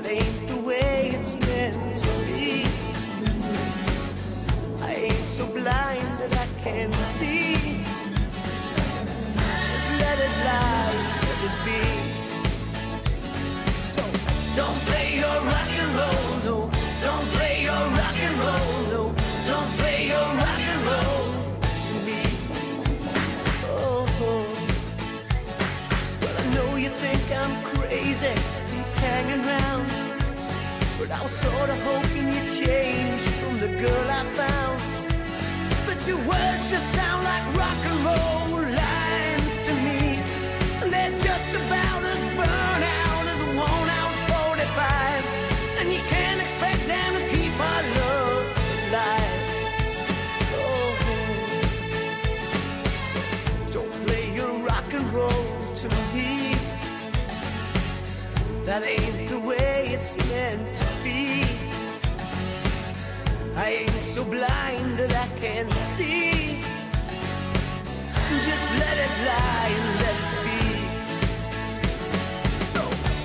That ain't the way it's meant to be. I ain't so blind that I can't see. Just let it lie, let it be. So don't play your rock and roll, no. Don't play your rock and roll, no. Don't play your rock and roll to me. Oh, well, I know you think I'm crazy, hanging around, but I was sort of hoping you'd change from the girl I found. But your words just sound like rock and roll lines to me, and they're just about as burnt out as a worn-out 45, and you can't expect them to keep our love alive. Oh, so don't play your rock and roll to me. That ain't the way it's meant to be. I ain't so blind that I can't see. Just let it lie and let it be. So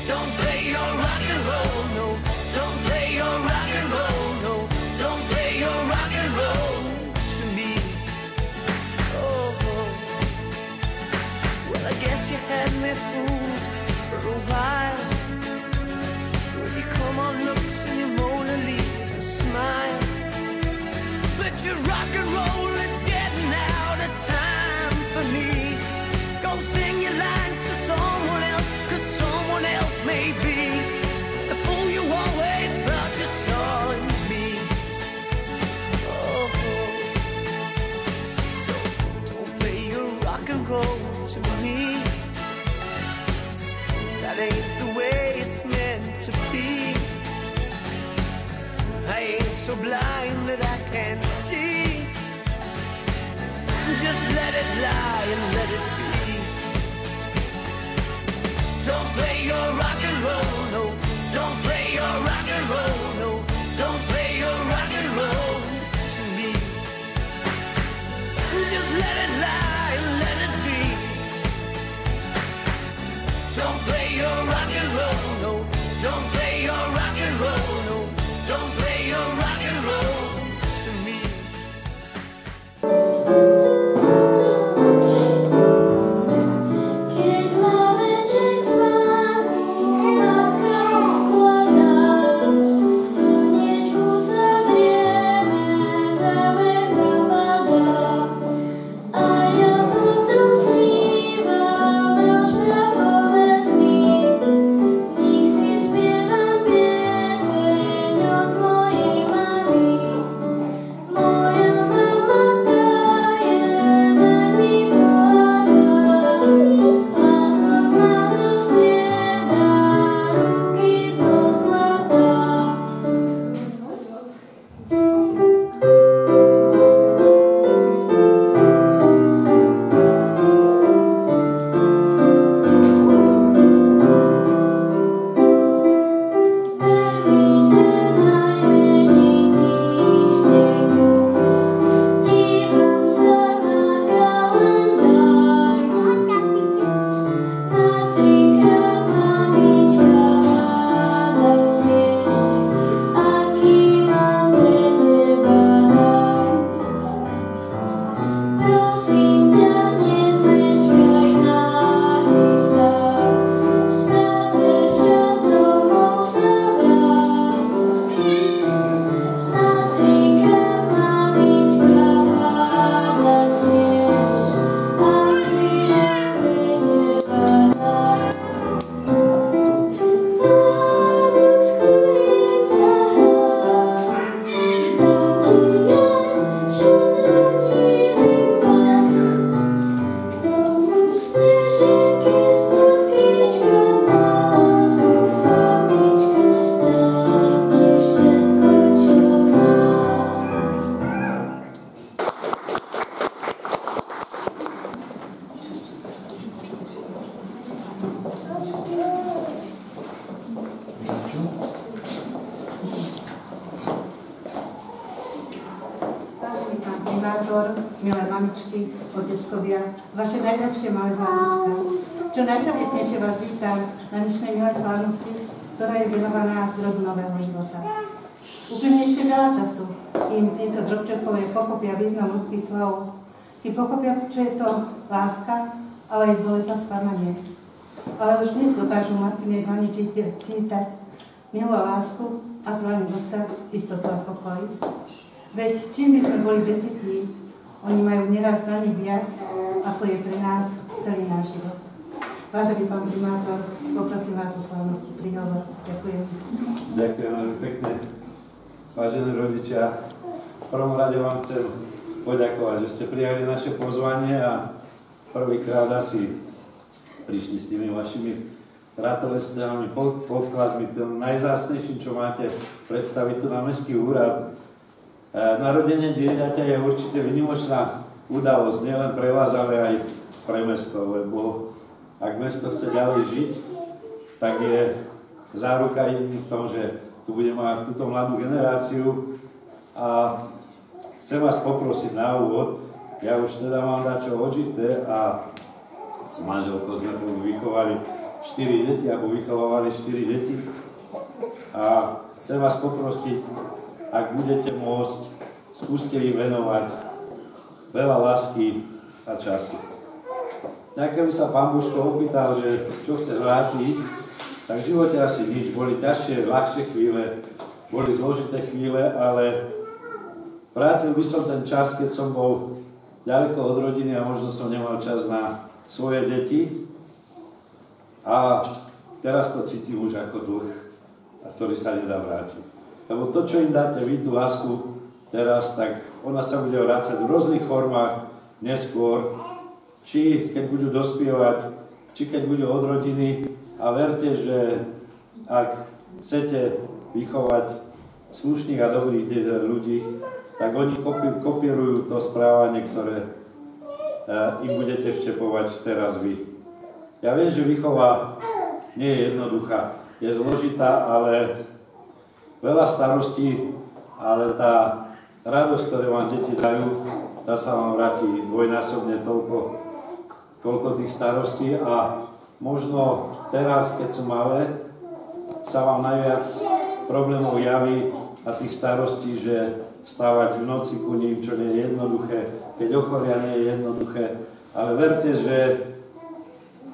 don't play your rock and roll, no. Don't play your rock and roll, no. Don't play your rock and roll to me. Oh, well, I guess you had me fooled for a while. You come on looks and your Mona Lisa smile, but your rock and roll is getting out of time for me. Go sing your lines to someone else, 'cause someone else may be the fool you always thought you saw in me. Oh, so don't play your rock and roll to me. That ain't the way it's meant to be. I ain't so blind that I can't see. Just let it lie and let it be. Don't play your rock and roll, no. Don't play your rock and roll, no. Don't play your rock and roll to me. Just let it lie and let it be. Don't play your rock and roll, no. Don't play your rock and roll, no. Don't play your rock and roll to me. primátor, milé mamičky, oteckovia, vaše najdrahšie malé zlatíčka. Čo najsrdečnejšie vás vítam na dnešnej milé slávnosti ktorá je venovaná zrodu nového života. Úplne ešte veľa času, kým títo drobčekovia pochopia význam ľudských slov, kým pochopia, čo je to láska, ale aj dôle za sklamanie. Ale už dnes dokážu matkyne dlani čítať milú lásku a z dlani Otca istotu a pokoj. Veď čím by sme boli bez detí, oni majú neraz dlani viac, ako je pre nás celý náš život. Vážený pán primátor, poprosím vás o slávnostný príhovor. Ďakujem. Ďakujem veľmi pekne. Vážení rodičia, v prvom rade vám chcem poďakovať, že ste prijali naše pozvanie a prvýkrát asi prišli s tými vašimi ratolestiami, podkladmi, tým najzácnejším, čo máte predstaviť tu na Mestský úrad. Narodenie dieťaťa je určite výnimočná udalosť, nielen pre vás, ale aj pre mesto, lebo ak mesto chce ďalej žiť, tak je záruka jediný v tom, že tu budeme mať túto mladú generáciu a chcem vás poprosiť na úvod, ja už teda mám dačo odžité a s manželkou sme vychovali 4 deti, alebo vychovávali 4 deti a chcem vás poprosiť, ak budete môcť, skúste im venovať veľa lásky a času. Keby sa pán Božko opýtal, že čo chce vrátiť, tak v živote asi nič. Boli ťažšie, ľahšie chvíle, boli zložité chvíle, ale vrátil by som ten čas, keď som bol ďaleko od rodiny a možno som nemal čas na svoje deti. A teraz to cítim už ako dlh, ktorý sa nedá vrátiť. Lebo to, čo im dáte vy, tú lásku teraz, tak ona sa bude vrácať v rôznych formách neskôr, či keď budú dospievať, či keď budú od rodiny. A verte, že ak chcete vychovať slušných a dobrých ľudí, tak oni kopírujú to správanie, ktoré im budete vštepovať teraz vy. Ja viem, že výchova nie je jednoduchá, je zložitá, ale veľa starostí, ale tá radosť, ktorú vám deti dajú, tá sa vám vráti dvojnásobne toľko, koľko tých starostí a možno teraz, keď sú malé, sa vám najviac problémov javí a tých starostí, že stávať v noci ku ním, čo nie je jednoduché, keď ochoria, nie je jednoduché, ale verte, že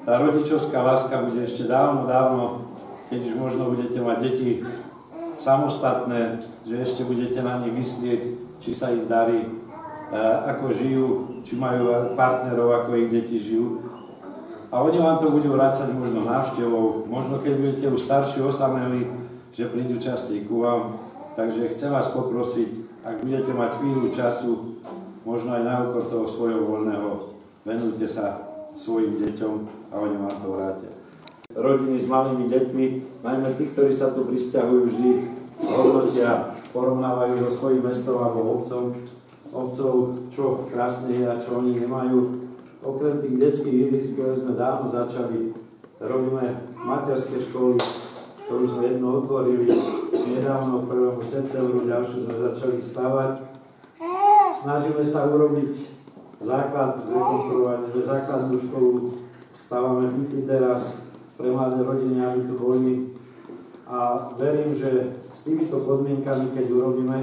tá rodičovská láska bude ešte dávno, keď už možno budete mať deti samostatné, že ešte budete na nich myslieť, či sa im darí, ako žijú, či majú partnerov, ako ich deti žijú. A oni vám to budú vrácať možno návštevou, možno keď budete už starší, osamelí, že prídu častej ku vám. Takže chcem vás poprosiť, ak budete mať chvíľu času, možno aj na úkor toho svojho voľného, venujte sa svojim deťom a oni vám to vrátia. Rodiny s malými deťmi, najmä tí, ktorí sa tu prisťahujú, vždy hodnotia, porovnávajú so svojím mestom alebo obcov, čo krásne je a čo oni nemajú. Okrem tých detských ihrisk, ktoré sme dávno začali, robíme materské školy, ktorú sme jedno otvorili nedávno 1. septembru, ďalšiu sme začali stavať. Snažíme sa urobiť základ, zrekonstruovať základnú školu, stávame byty teraz pre mladé rodiny, aby tu boli. A verím, že s týmito podmienkami, keď urobíme,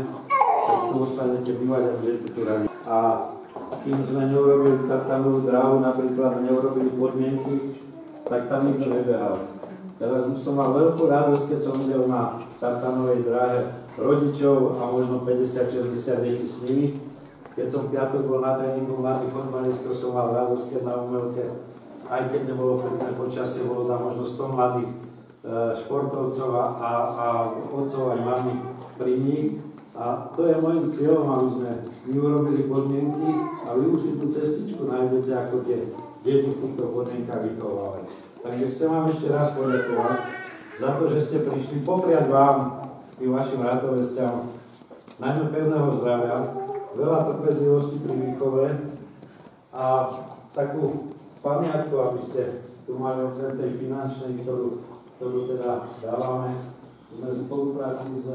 tak tu ostanete bývať a budete tu radi. A kým sme neurobili tartanovú dráhu, napríklad neurobili podmienky, tak tam nikto nebehal. Teraz som mal veľkú radosť, keď som videl na tartanovej dráhe rodičov a možno 50-60 detí s nimi. Keď som piatok bol na tréningu mladých fotbalistov, som mal radosť, keď na umelke, aj keď nebolo pekné počasie, bolo tam možno 100 mladých športovcov a otcov aj mami pri nich. A to je môjim cieľom, aby sme my urobili podmienky a vy už si tú cestičku nájdete, ako tie deti v týchto podmienkach vychovávať. Takže chcem vám ešte raz poďakovať za to, že ste prišli, popriať vám i vašim ratovestiam najmä pevného zdravia, veľa trpezlivosti pri výchove a takú pamiatku, aby ste tu mali okrem tej finančnej, ktorú teda dávame. Sme v spolupráci s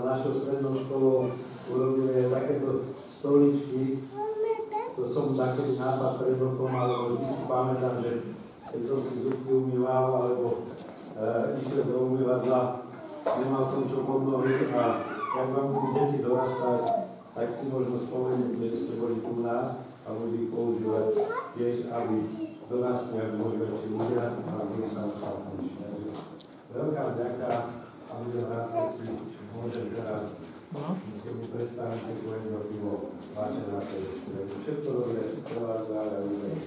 našou strednou školou urobili takéto stoličky. To som taký nápad pred rokom, ale vždy si pamätám, že keď som si zubky umýval, alebo išiel do umývadla, nemal som čo pod nohy a ak vám budú deti dorastať, tak si možno spomenúť, že ste boli u nás a budú ich používať tiež, aby dorastli, aby boli väčší ľudia a aby sa končiť. Veľká vďaka a budem rád, keď si môžem teraz keď mi predstavíte povedno pivo vážená Tereska. Všetko dobré, všetko vás dále a uvedem.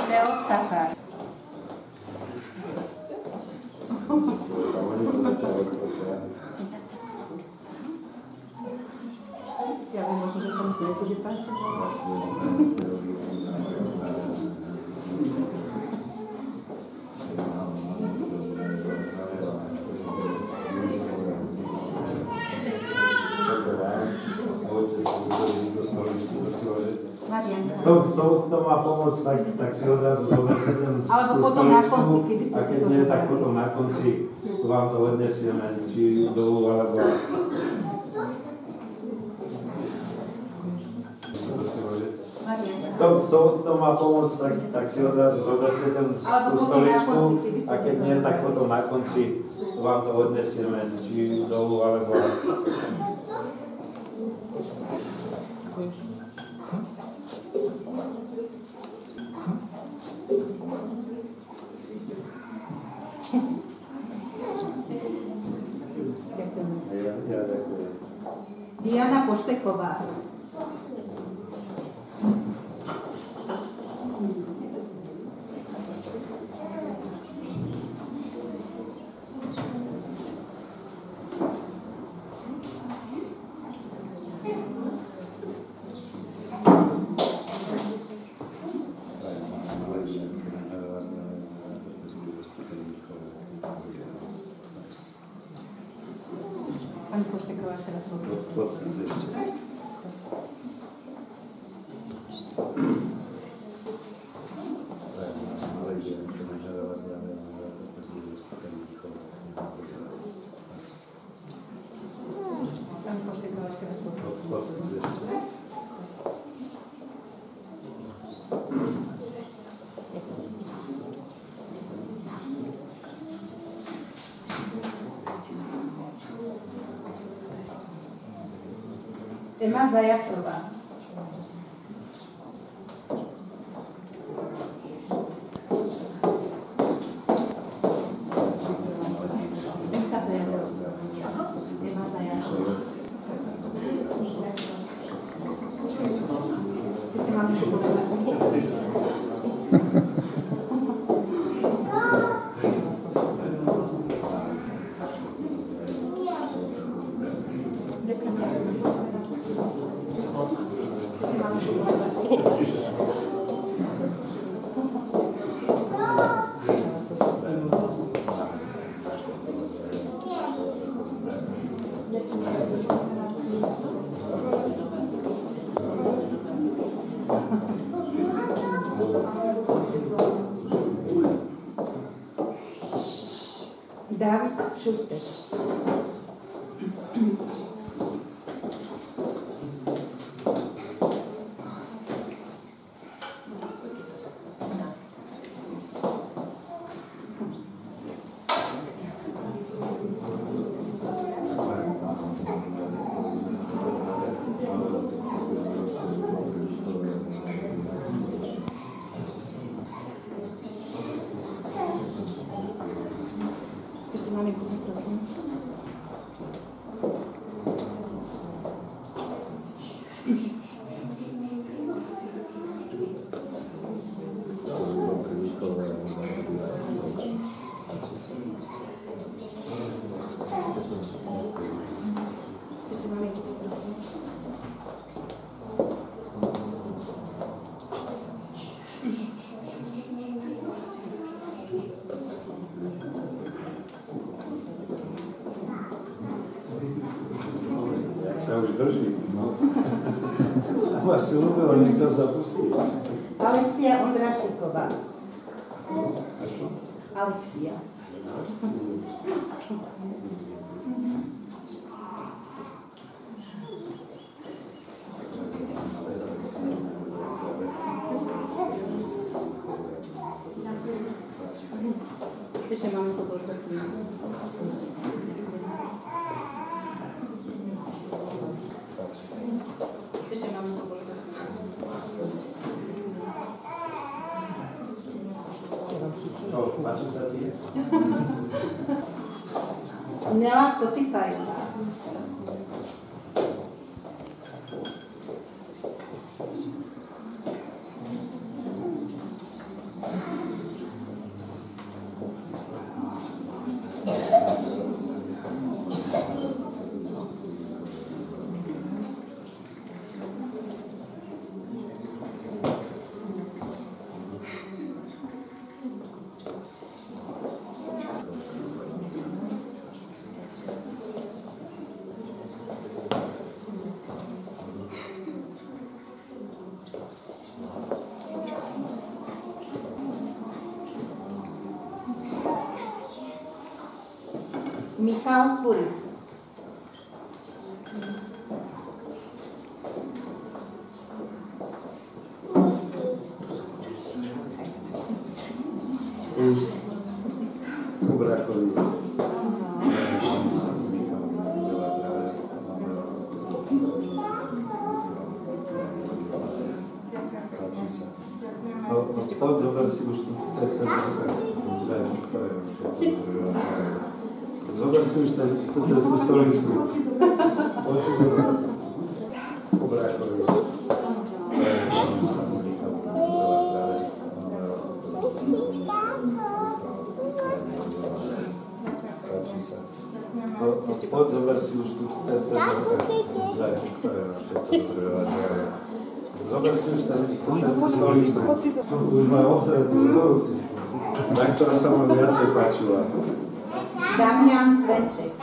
Leo Safar. Ja viem, že som si nebude páčiť. Kto má pomôcť, tak si odrazu zoberte ten stoličku a keď nie, tak potom na konci vám to odnesieme, či dolu, alebo... Kto má pomôcť, tak si odrazu zoberte ten stoličku a keď nie, tak potom na konci vám to odnesieme, či dolu, alebo... Diana Pošteková. Pani Pošteková sa rozhodla. Pani Pošteková sa rozhodla. Ema Zajacová. Emka Zajacová. Ema Zajacová. Ešte mám ešte povedať. David Šustek. Sa už drží, no. Sama si ľúbila, nechcel zapustiť. Alexia Ondrašíková. Alexia. Ďakujem. Ešte máme to poprosím. Ešte máme to poprosím. Páči sa ti? Nelátko cípaj. Michal Kuric. Kubrákovi. Poď, zober si už tu. Zober si už tú stoličku. Poď si zober. Kubrákovi. Tu sa vznikal. Poď, zober si už tu. Zober si už tú stoličku. Už má obzretú, na ktorá sa ma viacej páčila. Damian Cvenček.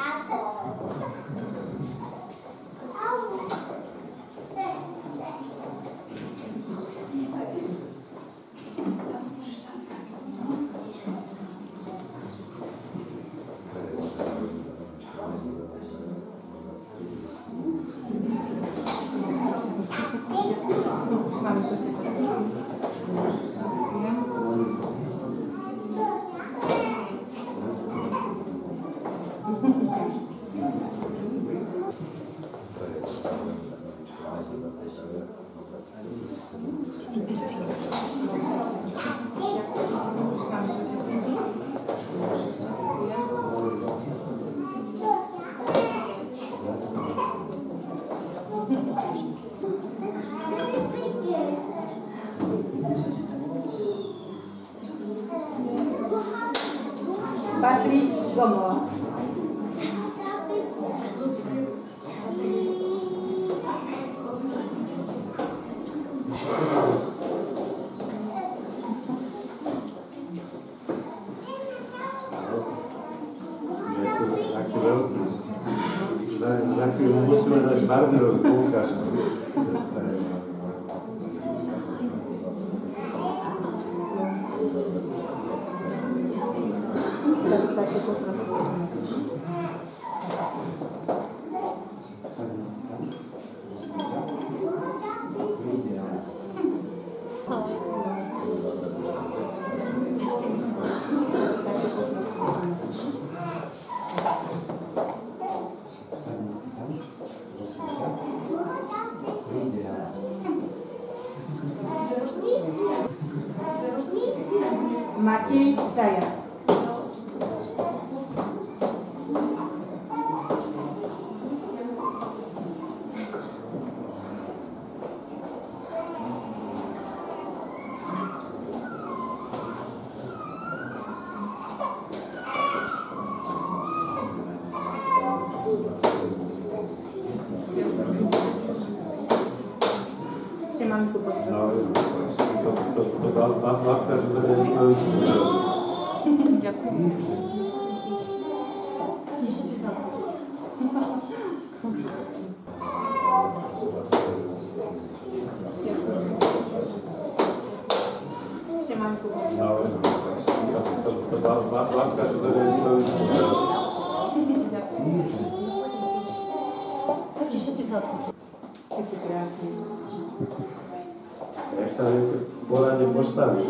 Patrik Gomova. Za chvíľu musíme dať Barnerovú poukážku. Maciej Zajac. Ešte máme tu poprosím. To babka zoberie stoličku. Ďakujem. Ešte máme tu poprosím. To babka zoberie stoličku. Ďakujem. Všetci sa Ty si krásny. Jak sa poradne postavíš?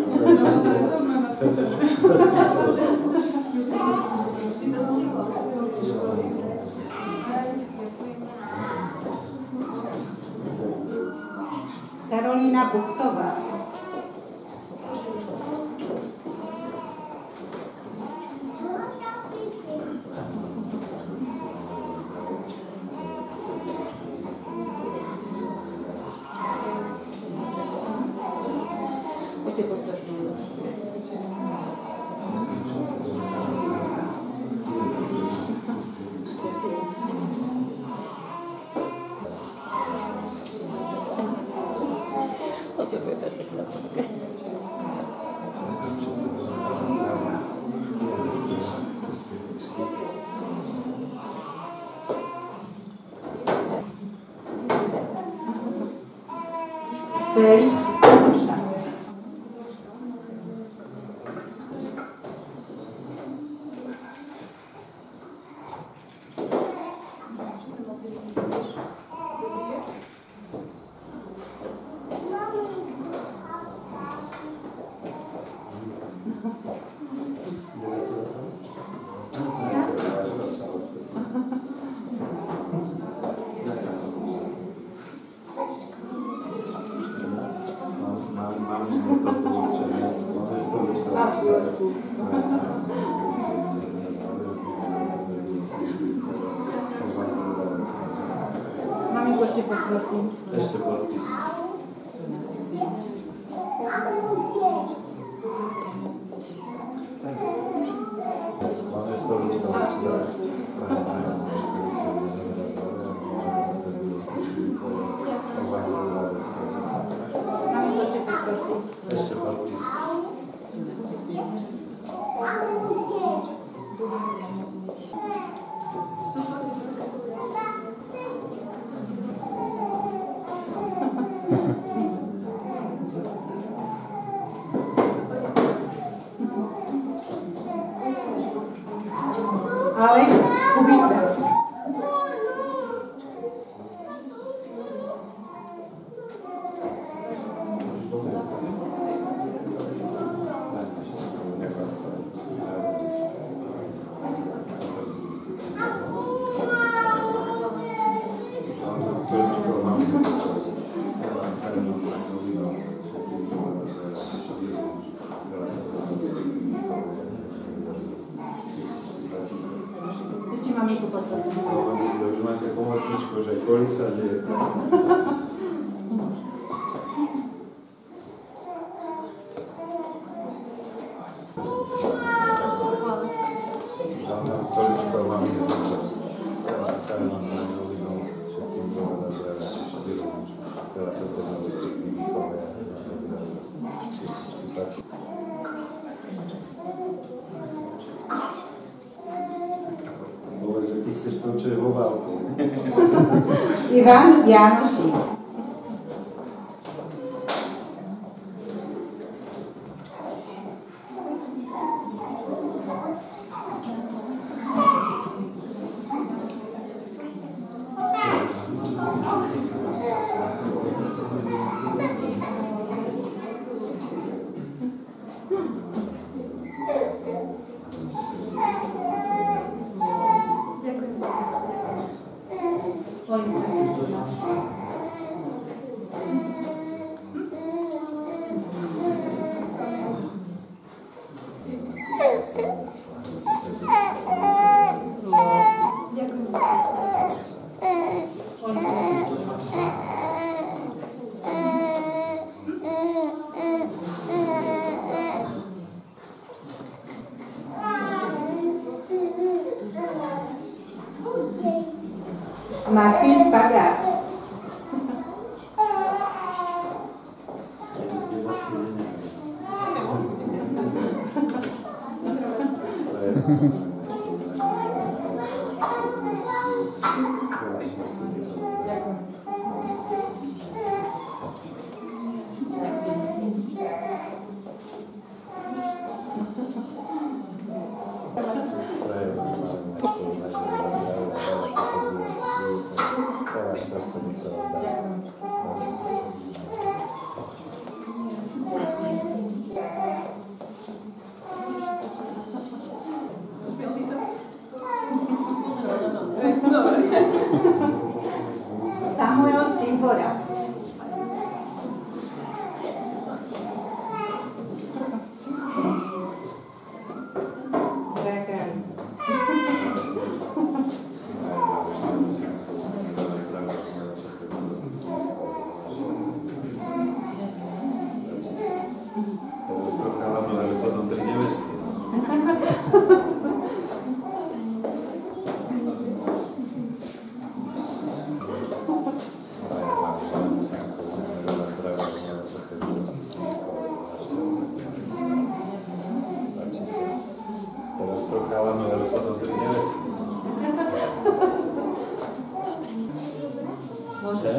Maminko, ešte poprosím. Ešte podpis. Máme stoličku. Maminko, ešte poprosím. Ešte podpis. Alex Kubica. Ešte maminko poprosím. Už máte pomocničku, že kolisa deje. Že ty chceš to, čo je vo válku. Ivan Janošík. Martin Pagáč. Samuel Čimbora.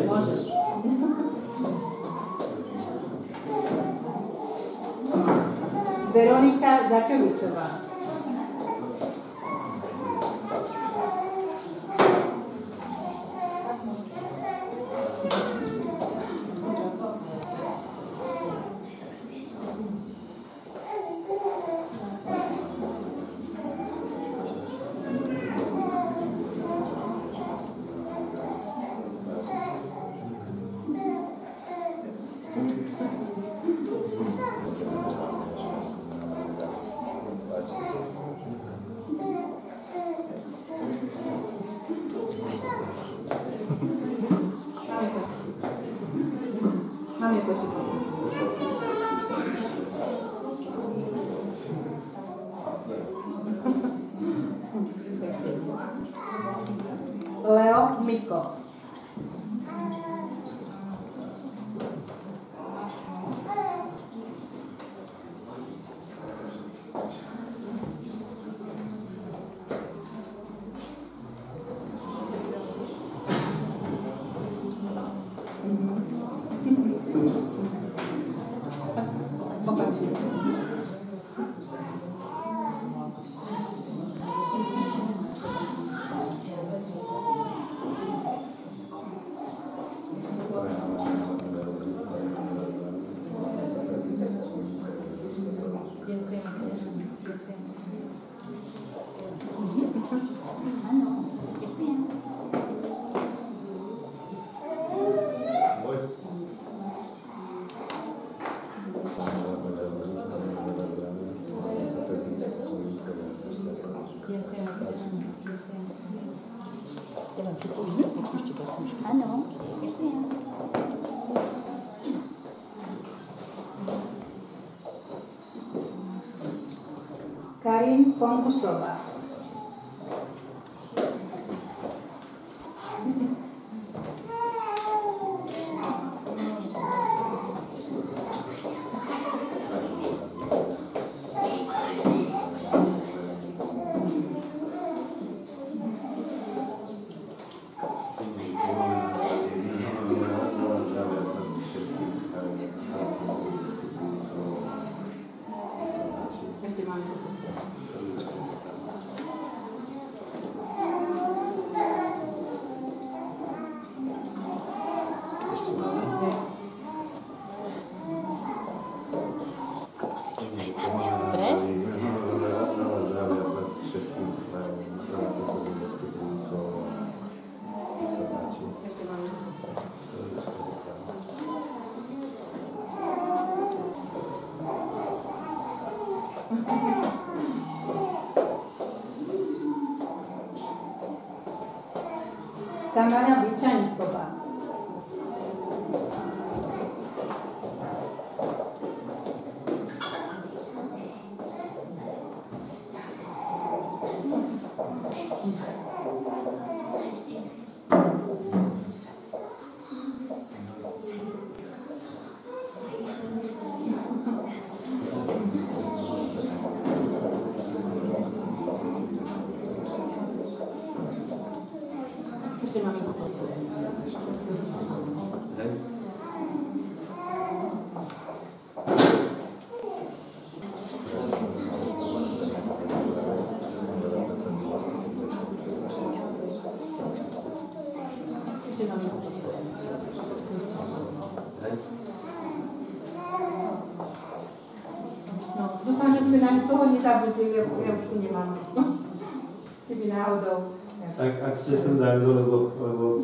Môžeš. Veronika Zaťovičová. Rok Miko. Ano, ďakujem. Karin Fongusová. Tamara Byčaníková. No, dúfam, že sme na nikoho nezabudli, ja už tu nemám. Keby náhodou. Ak ste ten zavideli, lebo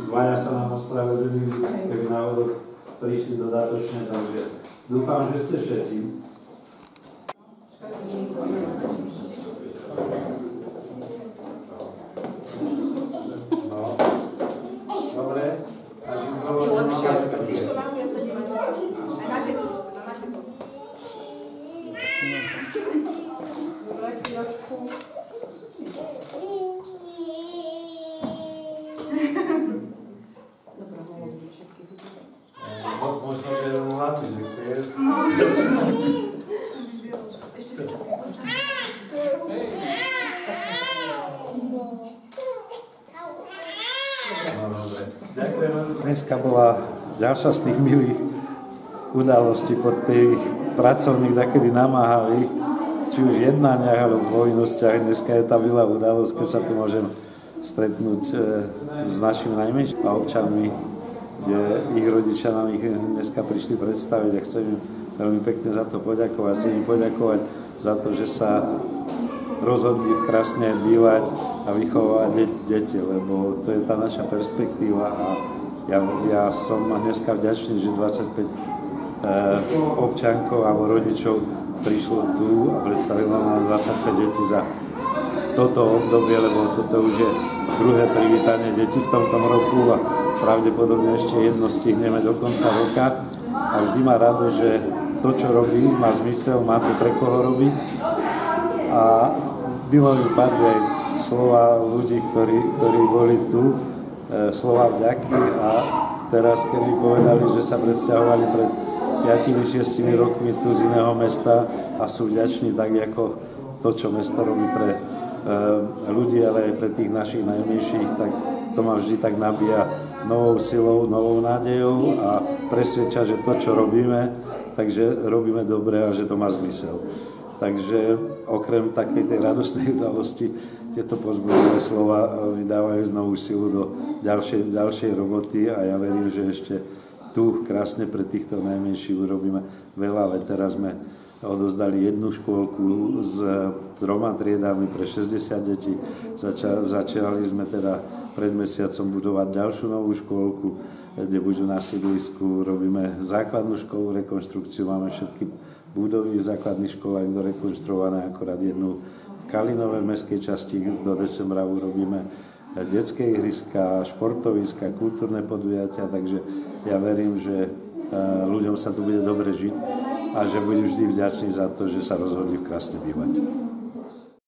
dvaja sa nám ospravedlili, keby náhodou prišli dodatočne, takže dúfam, že ste všetci. No. Dobre. Asi lepšie. Miško, mám ja sa nemať. Aj na tebo. Dobre, chvíľočku. Dobre, Možno, že je mladý, že chce jesť. ešte si sa počas. Dneska bola ďalšia z tých milých udalostí po tých pracovných, takedy namáhavých, či už jednaniach alebo povinnostiach. Dneska je tá milá udalosť, keď sa tu môžem stretnúť s našimi najmenšími občanmi, kde ich rodičia nám ich dneska prišli predstaviť a chcem im veľmi pekne za to poďakovať. Chcem im poďakovať za to, že sa rozhodli v Krasne bývať a vychovávať deti, lebo to je tá naša perspektíva a ja som dneska vďačný, že 25 občankov alebo rodičov prišlo tu a predstavilo nám 25 detí za toto obdobie, lebo toto už je druhé privítanie detí v tomto roku a pravdepodobne ešte jedno stihneme do konca roka a vždy má rado, že to, čo robí, má zmysel, má to pre koho robiť a bylo mi padli aj slova ľudí, ktorí boli tu, slova vďaky a teraz, keď mi povedali, že sa presťahovali pred 5-6 rokmi tu z iného mesta a sú vďační tak ako to, čo mesto robí pre ľudí, ale aj pre tých našich najmenších, tak to ma vždy tak nabíja novou silou, novou nádejou a presvedča, že to, čo robíme, takže robíme dobre a že to má zmysel. Takže okrem takej tej radostnej udalosti tieto povzbudivé slova vydávajú znovu silu do ďalšej roboty a ja verím, že ešte tu krásne pre týchto najmenších urobíme veľa, veď teraz sme odozdali jednu škôlku s 3 triedami pre 60 detí. Začali sme teda pred mesiacom budovať ďalšiu novú škôlku, kde budú na sídlisku. Robíme základnú školu, rekonštrukciu, máme všetky budovy v základných školách dorekonštruované, akorát jednu Kalinové v mestskej časti. Do decembra urobíme detské ihriska, športoviska, kultúrne podujatia, takže ja verím, že ľuďom sa tu bude dobre žiť a že budú vždy vďační za to, že sa rozhodli v Krasne bývať.